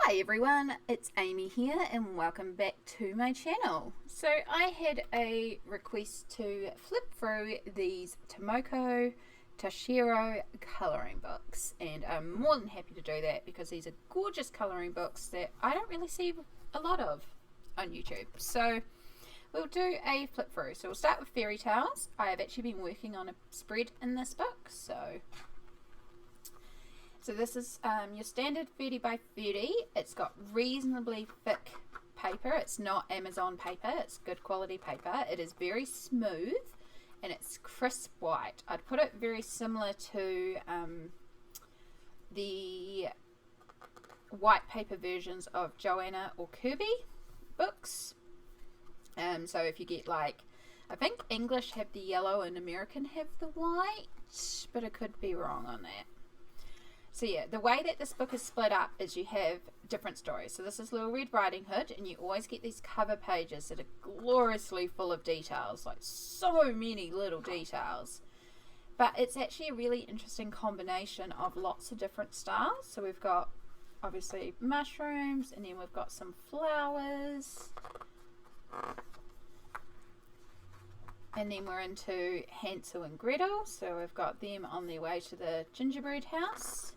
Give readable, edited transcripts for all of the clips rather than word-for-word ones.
Hi everyone, it's Amy here and welcome back to my channel. So I had a request to flip through these Tomoko Tashiro colouring books, and I'm more than happy to do that because these are gorgeous colouring books that I don't really see a lot of on YouTube. So we'll do a flip through. So we'll start with fairy tales. I have actually been working on a spread in this book, so this is your standard 30 by 30. It's got reasonably thick paper. It's not Amazon paper. It's good quality paper. It is very smooth and it's crisp white. I'd put it very similar to the white paper versions of Joanna or Kirby books. So if you get like, I think English have the yellow and American have the white, but I could be wrong on that. So yeah, the way that this book is split up is you have different stories. So this is Little Red Riding Hood, and you always get these cover pages that are gloriously full of details, like so many little details. But it's actually a really interesting combination of lots of different styles. So we've got obviously mushrooms, and then we've got some flowers. And then we're into Hansel and Gretel, so we've got them on their way to the gingerbread house.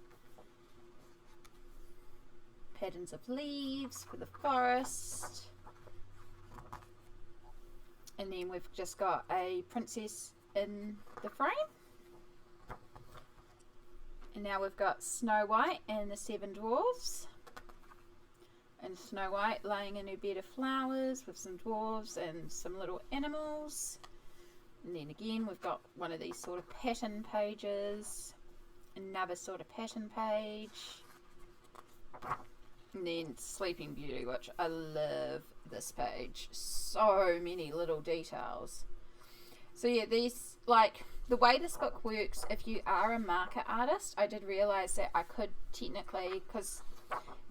Patterns of leaves for the forest. And then we've just got a princess in the frame. And now we've got Snow White and the Seven Dwarfs. And Snow White laying in her bed of flowers with some dwarves and some little animals. And then again we've got one of these sort of pattern pages, another sort of pattern page, and then Sleeping Beauty, which I love this page. So many little details. So yeah, these, like, the way this book works, if you are a marker artist, I did realise that I could technically, because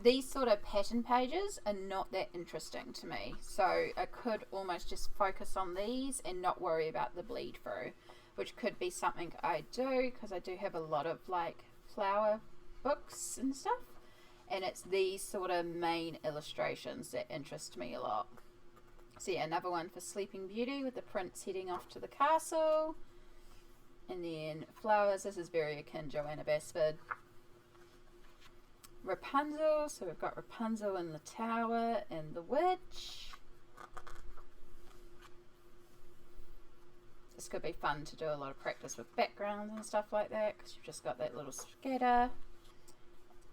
these sort of pattern pages are not that interesting to me, so I could almost just focus on these and not worry about the bleed through, which could be something I do because I do have a lot of like flower books and stuff, and it's these sort of main illustrations that interest me a lot. So yeah, another one for Sleeping Beauty with the prince heading off to the castle, and then flowers. This is very akin Joanna Basford. Rapunzel, so we've got Rapunzel in the tower and the witch. This could be fun to do a lot of practice with backgrounds and stuff like that because you've just got that little scatter.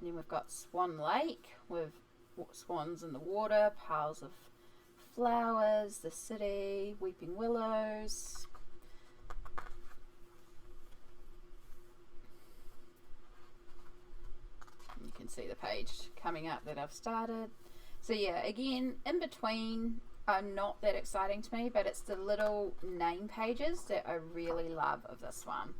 And then we've got Swan Lake with swans in the water, piles of flowers, the city, weeping willows. You can see the page coming up that I've started. So yeah, again, in between are not that exciting to me, but it's the little name pages that I really love of this one,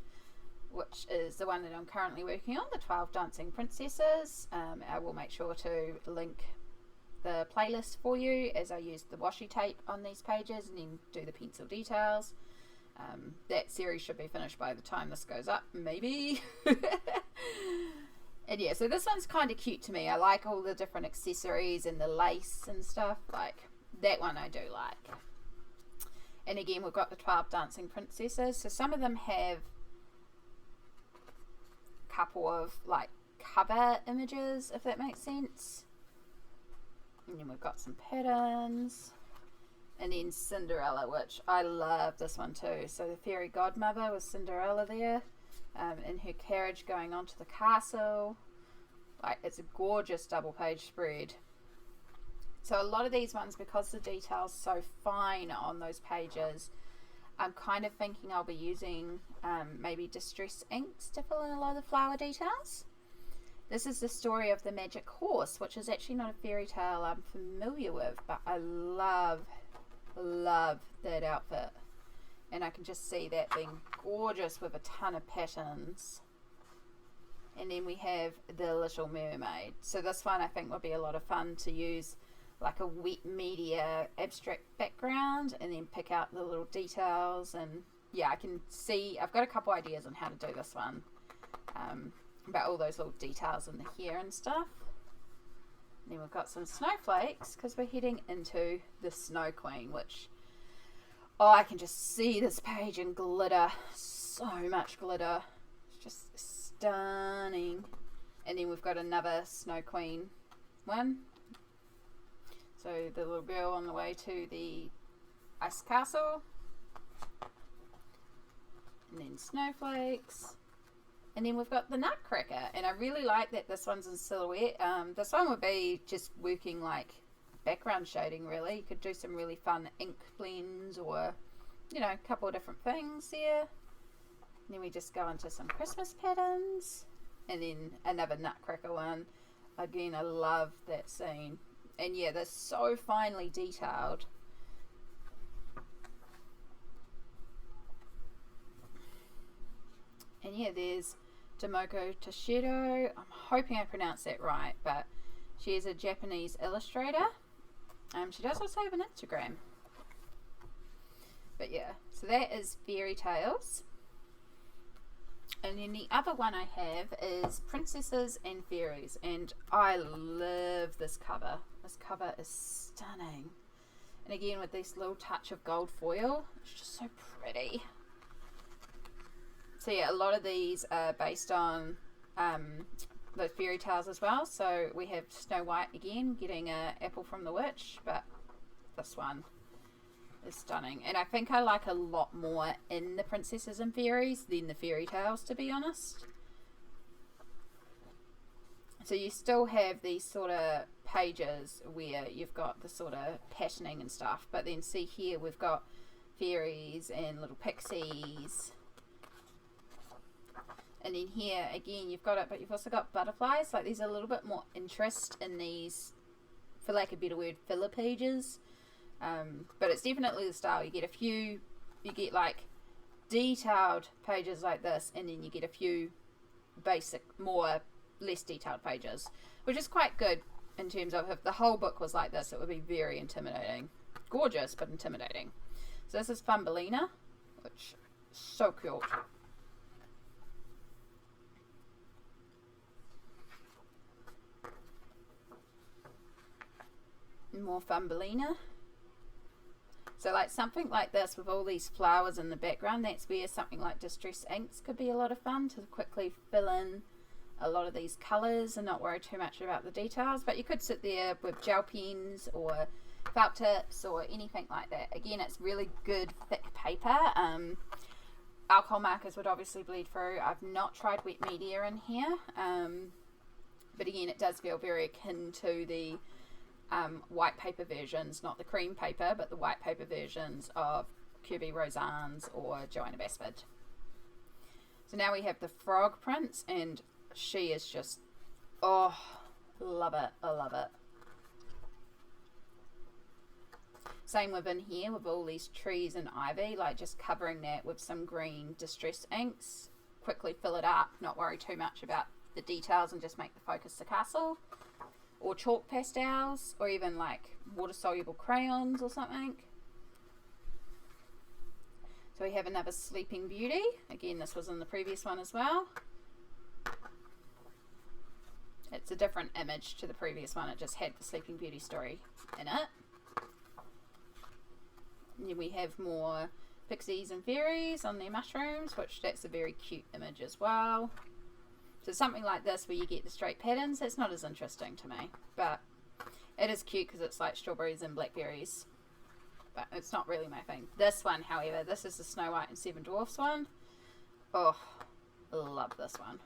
which is the one that I'm currently working on, the 12 Dancing Princesses. I will make sure to link the playlist for you as I use the washi tape on these pages and then do the pencil details. That series should be finished by the time this goes up, maybe. And yeah, so this one's kind of cute to me. I like all the different accessories and the lace and stuff. Like, that one I do like. And again, we've got the 12 Dancing Princesses. So some of them have a couple of, like, cover images, if that makes sense. And then we've got some patterns. And then Cinderella, which I love this one too. So the fairy godmother with Cinderella there. In her carriage going on to the castle. Like, it's a gorgeous double page spread. So a lot of these ones, because the detail's so fine on those pages, I'm kind of thinking I'll be using maybe distress inks to fill in a lot of the flower details. This is the story of the magic horse, which is actually not a fairy tale I'm familiar with, but I love that outfit. And I can just see that being gorgeous with a ton of patterns. And then we have the Little Mermaid. So this one I think will be a lot of fun to use like a wet media abstract background and then pick out the little details. And yeah, I can see, I've got a couple ideas on how to do this one. About all those little details in the hair and stuff. Then we've got some snowflakes because we're heading into the Snow Queen, which, oh, I can just see this page in glitter. So much glitter. It's just stunning. And then we've got another Snow Queen one. So the little girl on the way to the ice castle. And then snowflakes. And then we've got the Nutcracker, and I really like that this one's in silhouette. This one would be just working like background shading, really. You could do some really fun ink blends or, you know, a couple of different things there. And then we just go into some Christmas patterns. And then another Nutcracker one. Again, I love that scene. And yeah, they're so finely detailed. And yeah, there's Tomoko Tashiro. I'm hoping I pronounced that right, but she is a Japanese illustrator. She does also have an Instagram. But yeah, so that is Fairy Tales. And then the other one I have is Princesses and Fairies. And I love this cover. This cover is stunning. And again, with this little touch of gold foil, it's just so pretty. So yeah, a lot of these are based on those fairy tales as well. So we have Snow White again getting an apple from the witch, but this one is stunning. And I think I like a lot more in the Princesses and Fairies than the fairy tales, to be honest. So you still have these sort of pages where you've got the sort of patterning and stuff, but then see here we've got fairies and little pixies. And then here, again, you've got it, but you've also got butterflies. Like, there's a little bit more interest in these, for lack of a better word, filler pages. But it's definitely the style. You get a few, you get, like, detailed pages like this, and then you get a few basic, more, less detailed pages. Which is quite good in terms of, if the whole book was like this, it would be very intimidating. Gorgeous, but intimidating. So this is Thumbelina, which is so cute. More Thumbelina. So like something like this with all these flowers in the background, that's where something like Distress Inks could be a lot of fun to quickly fill in a lot of these colours and not worry too much about the details. But you could sit there with gel pens or felt tips or anything like that. Again, it's really good thick paper. Alcohol markers would obviously bleed through. I've not tried wet media in here, but again, it does feel very akin to the white paper versions, not the cream paper, but the white paper versions of QB Roseanne's or Joanna Basford. So now we have the Frog Prince, and she is just, oh, love it, I love it. Same within here with all these trees and ivy, like just covering that with some green Distress Inks. Quickly fill it up, not worry too much about the details and just make the focus the castle. Or chalk pastels, or even like water-soluble crayons or something. So we have another Sleeping Beauty. Again, this was in the previous one as well. It's a different image to the previous one. It just had the Sleeping Beauty story in it. And then we have more pixies and fairies on their mushrooms, which that's a very cute image as well. So something like this where you get the straight patterns, it's not as interesting to me. But it is cute because it's like strawberries and blackberries. But it's not really my thing. This one, however, this is the Snow White and Seven Dwarfs one. Oh, love this one.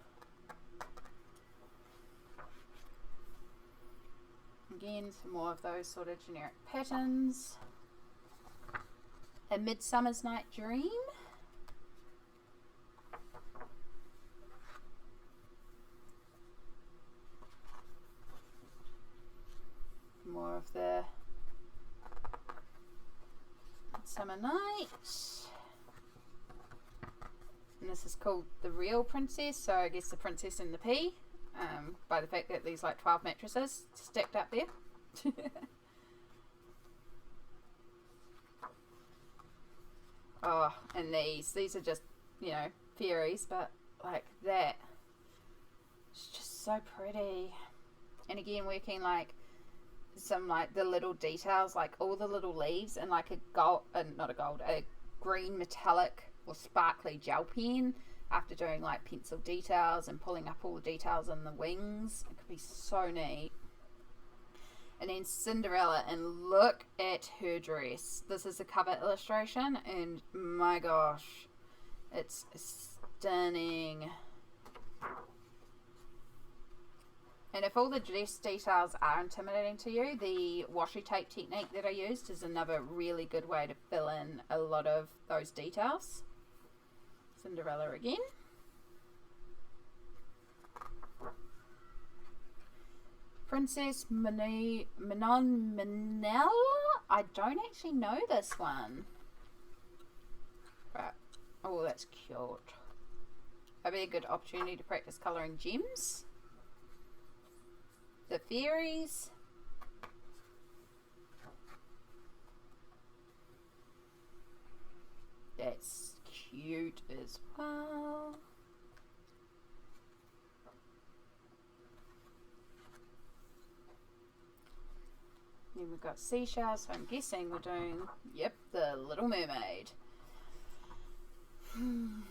Again, some more of those sort of generic patterns. A Midsummer's Night Dream. More of the Summer Night. And this is called The Real Princess, so I guess the princess in the pea, by the fact that there's like 12 mattresses stacked up there. Oh, and these are just, you know, fairies, but like that. It's just so pretty. And again, working like some like the little details, like all the little leaves, and like a gold, not a gold, a green metallic or sparkly gel pen after doing like pencil details and pulling up all the details in the wings. It could be so neat. And then Cinderella, and look at her dress. This is a cover illustration, and my gosh, it's stunning. And if all the dress details are intimidating to you, the washi tape technique that I used is another really good way to fill in a lot of those details. Cinderella again. Princess Manon Manel. I don't actually know this one. But, oh, that's cute. That'd be a good opportunity to practice colouring gems. The Fairies. That's cute as well. Then we've got seashells, so I'm guessing we're doing, yep, the Little Mermaid.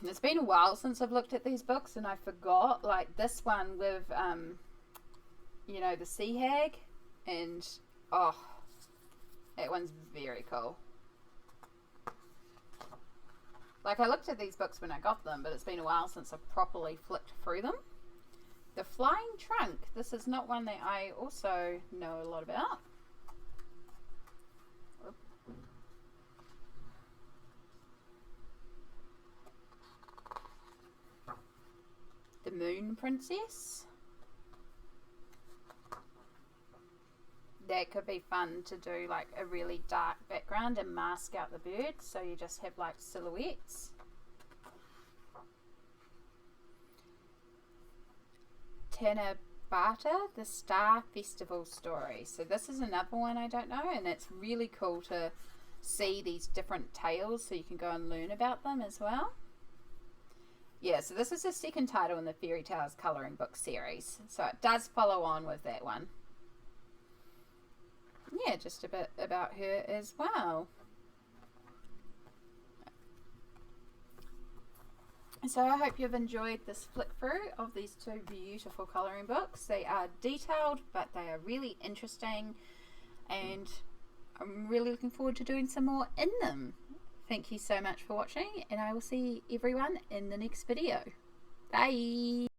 It's been a while since I've looked at these books, and I forgot, like this one with, you know, the sea hag, and, oh, that one's very cool. Like, I looked at these books when I got them, but it's been a while since I've properly flicked through them. The Flying Trunk. This is not one that I also know a lot about. The Moon Princess. That could be fun to do, like a really dark background and mask out the birds, so you just have like silhouettes. Tanabata, the Star Festival Story. So this is another one I don't know, and it's really cool to see these different tales so you can go and learn about them as well. Yeah, so this is the second title in the Fairy Tales colouring book series, so it does follow on with that one. Yeah, just a bit about her as well. So I hope you've enjoyed this flick through of these two beautiful colouring books. They are detailed, but they are really interesting, and I'm really looking forward to doing some more in them. Thank you so much for watching, and I will see everyone in the next video. Bye!